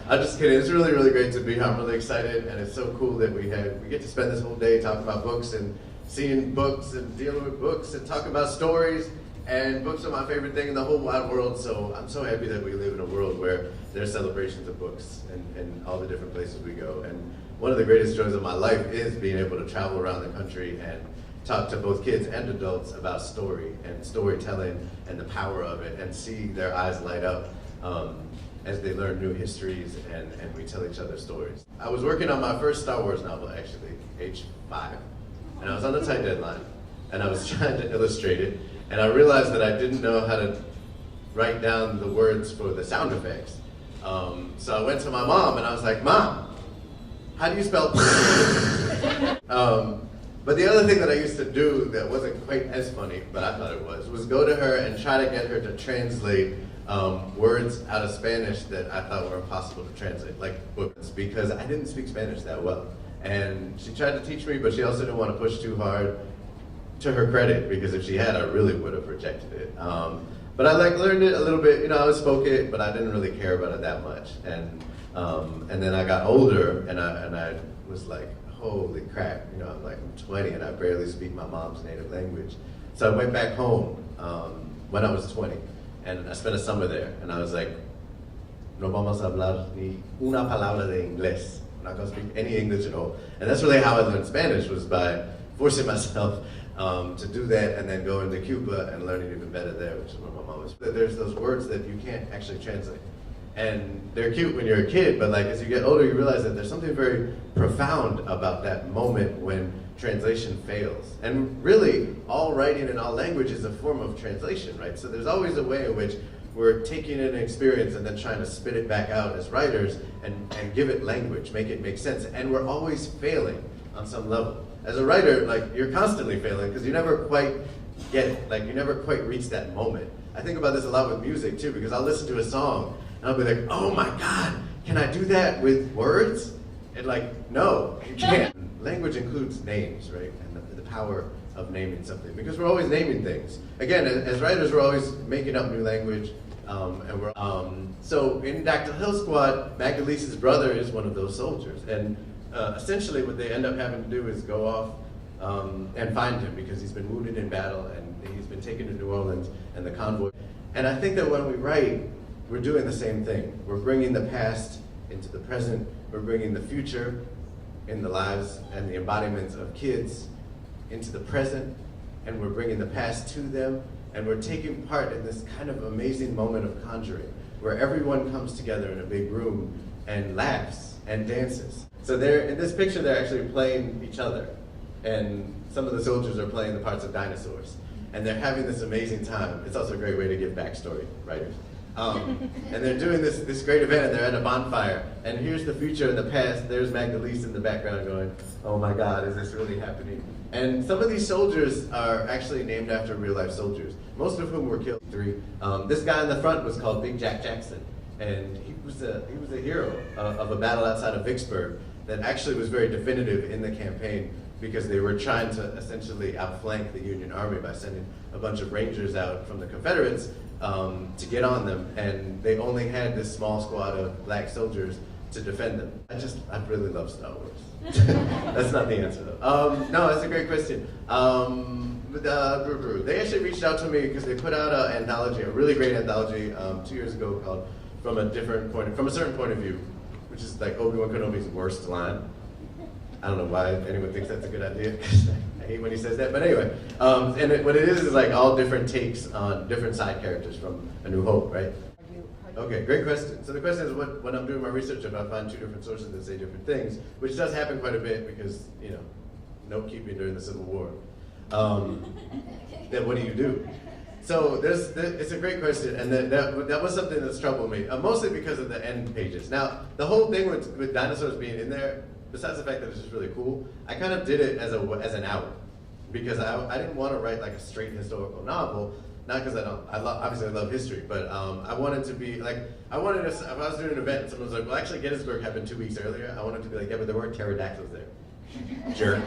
I'm just kidding. It's really, really great to be here. I'm really excited, and it's so cool that we get to spend this whole day talking about books and seeing books and dealing with books and talking about stories. And books are my favorite thing in the whole wide world, so I'm so happy that we live in a world where there's celebrations of books and all the different places we go. And one of the greatest joys of my life is being able to travel around the country and talk to both kids and adults about story and storytelling and the power of it, and see their eyes light up as they learn new histories and we tell each other stories. I was working on my first Star Wars novel, actually, age 5, and I was on a tight deadline, and I was trying to illustrate it. And I realized that I didn't know how to write down the words for the sound effects. So I went to my mom and I was like, Mom, how do you spell but the other thing that I used to do that wasn't quite as funny, but I thought it was go to her and try to get her to translate words out of Spanish that I thought were impossible to translate, like books, because I didn't speak Spanish that well. And she tried to teach me, but she also didn't want to push too hard. To her credit, because if she had, I really would have rejected it. But I learned it a little bit. I spoke it, but I didn't really care about it that much. And then I got older, and I was like, holy crap! I'm 20 and I barely speak my mom's native language. So I went back home when I was 20, and I spent a summer there. And I was like, no vamos a hablar ni una palabra de inglés. I'm not gonna speak any English at all. And that's really how I learned Spanish, was by forcing myself to do that, and then go into Cuba and learning even better there, which is where my mom was. There's those words that you can't actually translate. And they're cute when you're a kid, but as you get older, you realize that there's something very profound about that moment when translation fails. And really, all writing and all language is a form of translation, right? So there's always a way in which we're taking an experience and then trying to spit it back out as writers and give it language, make it make sense. And we're always failing on some level. As a writer, you're constantly failing because you never quite get it, you never quite reach that moment. I think about this a lot with music too, because I'll listen to a song and I'll be like, oh my God, can I do that with words? And no, you can't. Language includes names, right? And the power of naming something, because we're always naming things. Again, as writers, we're always making up new language. So in Dr. Hill Squad, Magdalese's brother is one of those soldiers. And essentially what they end up having to do is go off and find him, because he's been wounded in battle and he's been taken to New Orleans and the convoy. And I think that when we write, we're doing the same thing. We're bringing the past into the present. We're bringing the future in the lives and the embodiments of kids into the present. And we're bringing the past to them. And we're taking part in this kind of amazing moment of conjuring, where everyone comes together in a big room and laughs and dances. So in this picture, they're actually playing each other. And some of the soldiers are playing the parts of dinosaurs. And they're having this amazing time. It's also a great way to give backstory, writers. And they're doing this great event, and they're at a bonfire. And here's the future and the past. There's Magdalese in the background going, oh my God, is this really happening? And some of these soldiers are actually named after real life soldiers, most of whom were killed. This guy in the front was called Big Jack Jackson. And he was a hero of a battle outside of Vicksburg that actually was very definitive in the campaign, because they were trying to essentially outflank the Union Army by sending a bunch of Rangers out from the Confederates to get on them, and they only had this small squad of black soldiers to defend them. I really love Star Wars. That's not the answer though. No, that's a great question. They actually reached out to me because they put out an anthology, a really great anthology 2 years ago called From a Certain Point of View, which is Obi-Wan Kenobi's worst line. I don't know why anyone thinks that's a good idea. I hate when he says that, but anyway. What it is all different takes on different side characters from A New Hope, right? Okay, great question. So the question is, when I'm doing my research, if I find 2 different sources that say different things, which does happen quite a bit because, note keeping during the Civil War, then what do you do? So it's a great question, and that was something that's troubled me, mostly because of the end pages. Now, the whole thing with dinosaurs being in there, besides the fact that it's just really cool, I kind of did it as an out, because I didn't want to write a straight historical novel, not because obviously I love history, but I wanted to be if I was doing an event and someone was like, well, actually Gettysburg happened 2 weeks earlier, I wanted to be yeah, but there weren't pterodactyls there. Jerk.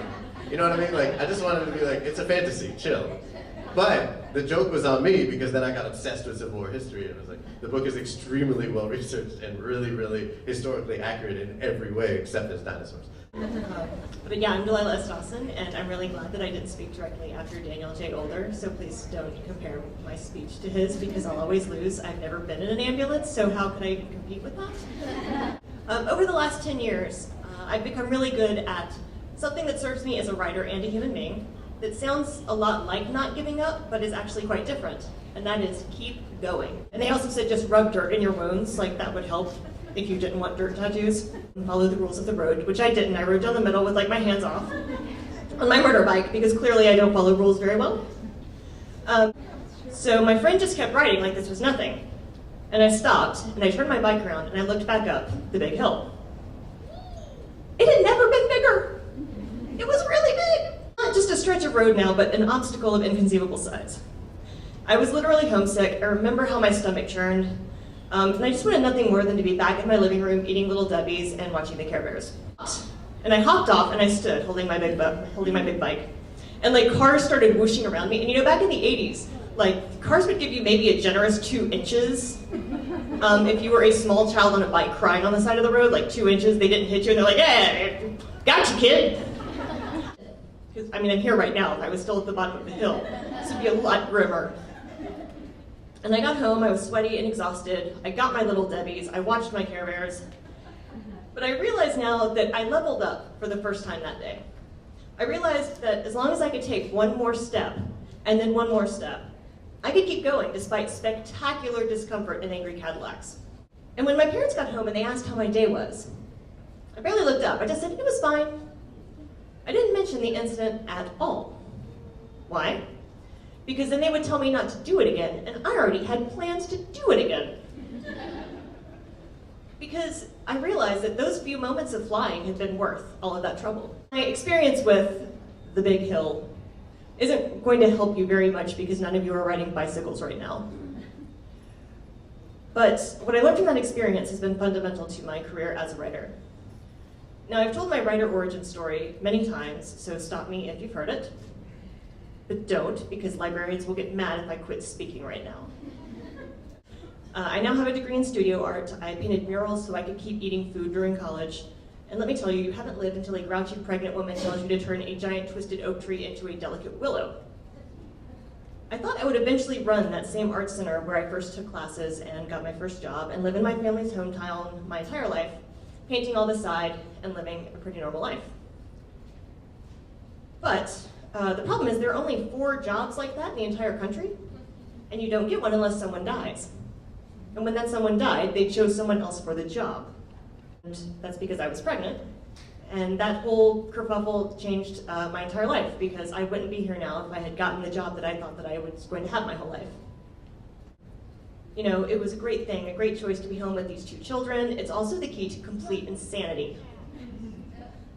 You know what I mean? I just wanted to be it's a fantasy, chill. But the joke was on me because then I got obsessed with Civil War history, and I was like, the book is extremely well researched and really, really historically accurate in every way except as dinosaurs. But yeah, I'm Delilah S. Dawson, and I'm really glad that I didn't speak directly after Daniel J. Older, so please don't compare my speech to his because I'll always lose. I've never been in an ambulance, so how could I even compete with that? Over the last 10 years, I've become really good at something that serves me as a writer and a human being that sounds a lot like not giving up, but is actually quite different, and that is keep going. And they also said just rub dirt in your wounds, like that would help if you didn't want dirt tattoos. And follow the rules of the road, which I didn't. I rode down the middle with like my hands off on my murder bike because clearly I don't follow rules very well. So my friend just kept riding like this was nothing. And I stopped and I turned my bike around and I looked back up the big hill. It had never been bigger. It was really big. Not just a stretch of road now, but an obstacle of inconceivable size. I was literally homesick. I remember how my stomach churned. And I just wanted nothing more than to be back in my living room eating Little Debbie's and watching the Care Bears. And I hopped off and I stood holding my big bike. And like cars started whooshing around me. And you know, back in the 80s, like cars would give you maybe a generous 2 inches. If you were a small child on a bike crying on the side of the road, like 2 inches, they didn't hit you and they're like, yeah, gotcha, kid. I mean, I'm here right now. If I was still at the bottom of the hill, this would be a lot grimmer. And I got home, I was sweaty and exhausted. I got my Little Debbie's, I watched my Care Bears. But I realize now that I leveled up for the first time that day. I realized that as long as I could take one more step, and then one more step, I could keep going despite spectacular discomfort and angry Cadillacs. And when my parents got home and they asked how my day was, I barely looked up, I just said it was fine. I didn't mention the incident at all. Why? Because then they would tell me not to do it again, and I already had plans to do it again. Because I realized that those few moments of flying had been worth all of that trouble. My experience with the big hill isn't going to help you very much because none of you are riding bicycles right now. But what I learned from that experience has been fundamental to my career as a writer. Now, I've told my writer origin story many times, so stop me if you've heard it. But don't, because librarians will get mad if I quit speaking right now. I now have a degree in studio art. I painted murals so I could keep eating food during college. And let me tell you, you haven't lived until a grouchy pregnant woman tells you to turn a giant twisted oak tree into a delicate willow. I thought I would eventually run that same art center where I first took classes and got my first job and live in my family's hometown my entire life, painting all the side and living a pretty normal life. But the problem is there are only 4 jobs like that in the entire country, and you don't get one unless someone dies. And when that someone died, they chose someone else for the job. And that's because I was pregnant, and that whole kerfuffle changed my entire life because I wouldn't be here now if I had gotten the job that I thought that I was going to have my whole life. You know, it was a great thing, a great choice to be home with these 2 children. It's also the key to complete insanity.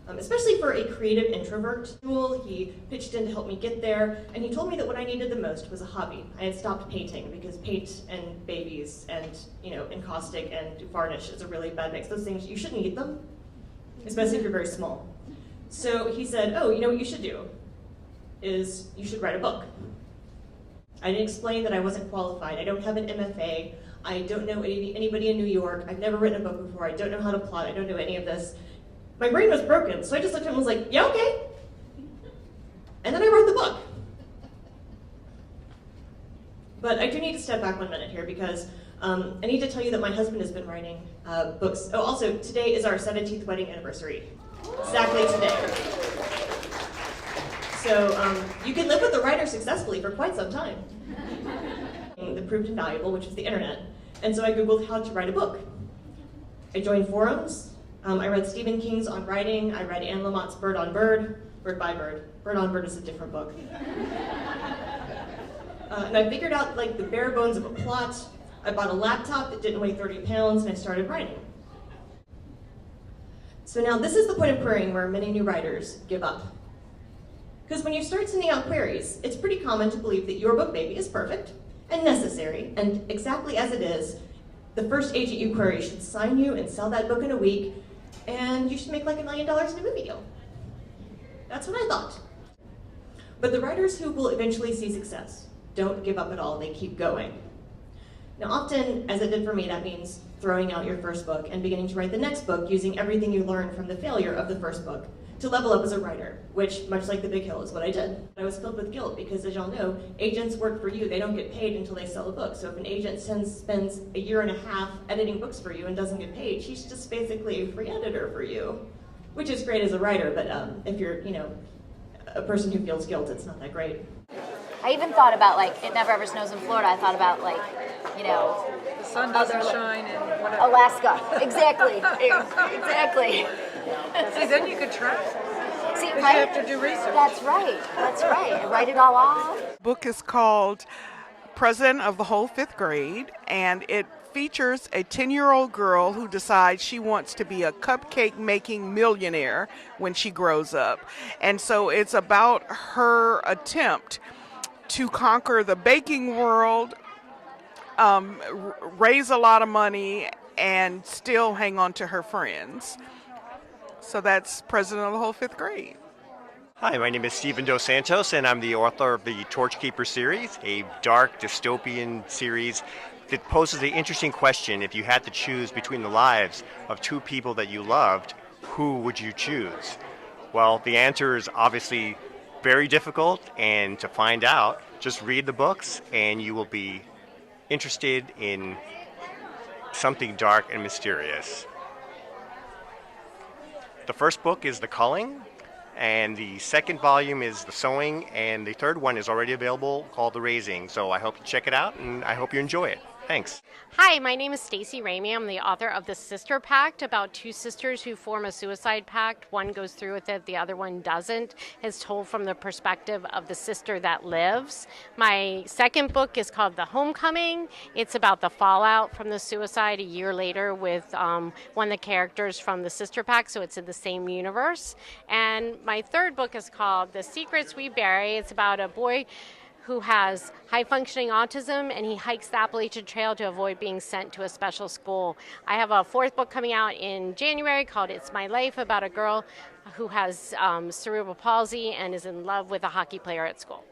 Especially for a creative introvert. He pitched in to help me get there, and he told me that what I needed the most was a hobby. I had stopped painting because paint and babies and, encaustic and varnish is a really bad mix. Those things, you shouldn't eat them, especially if you're very small. So he said, oh, you know what you should do is you should write a book. I didn't explain that I wasn't qualified. I don't have an MFA. I don't know anybody in New York. I've never written a book before. I don't know how to plot. I don't know any of this. My brain was broken, so I just looked at him and was like, yeah, okay. And then I wrote the book. But I do need to step back 1 minute here because I need to tell you that my husband has been writing books. Oh, also, today is our 17th wedding anniversary. Exactly today. So you can live with a writer successfully for quite some time. That proved invaluable, which was the internet. And so I Googled how to write a book. I joined forums. I read Stephen King's On Writing. I read Anne Lamott's Bird on Bird. Bird by Bird. Bird on Bird is a different book. And I figured out like the bare bones of a plot. I bought a laptop that didn't weigh 30 pounds and I started writing. So now this is the point of querying where many new writers give up. Because when you start sending out queries, it's pretty common to believe that your book baby is perfect and necessary, and exactly as it is, the first agent you query should sign you and sell that book in a week, and you should make like $1 million in a movie deal. That's what I thought. But the writers who will eventually see success don't give up at all, they keep going. Now often, as it did for me, that means throwing out your first book and beginning to write the next book using everything you learned from the failure of the first book to level up as a writer, which, much like The Big Hill, is what I did. I was filled with guilt because, as y'all know, agents work for you. They don't get paid until they sell a book. So if an agent spends a year and a half editing books for you and doesn't get paid, she's just basically a free editor for you, which is great as a writer, but if you're, a person who feels guilt, it's not that great. I even thought about, It Never Ever Snows in Florida. I thought about, the sun doesn't shine in whatever. Alaska. Exactly. Exactly. See, then you could track. See, You have to do research. That's right. And write it all off. The book is called President of the Whole Fifth Grade, and it features a 10-year-old girl who decides she wants to be a cupcake-making millionaire when she grows up. And so it's about her attempt to conquer the baking world, raise a lot of money, and still hang on to her friends. So that's President of the Whole Fifth Grade. Hi, my name is Stephen Dos Santos, and I'm the author of the Torchkeeper series, a dark dystopian series that poses the interesting question: if you had to choose between the lives of two people that you loved, who would you choose? Well, the answer is obviously very difficult, and to find out, just read the books and you will be interested in something dark and mysterious. The first book is The Culling, and the second volume is The Sowing, and the third one is already available called The Raising. So I hope you check it out, and I hope you enjoy it. Thanks. Hi, my name is Stacey Ramey. I'm the author of The Sister Pact, about two sisters who form a suicide pact. One goes through with it, the other one doesn't. It's told from the perspective of the sister that lives. My second book is called The Homecoming. It's about the fallout from the suicide a year later with one of the characters from the Sister Pact, so it's in the same universe. And my third book is called The Secrets We Bury. It's about a boy who has high-functioning autism, and he hikes the Appalachian Trail to avoid being sent to a special school. I have a fourth book coming out in January called It's My Life, about a girl who has cerebral palsy and is in love with a hockey player at school.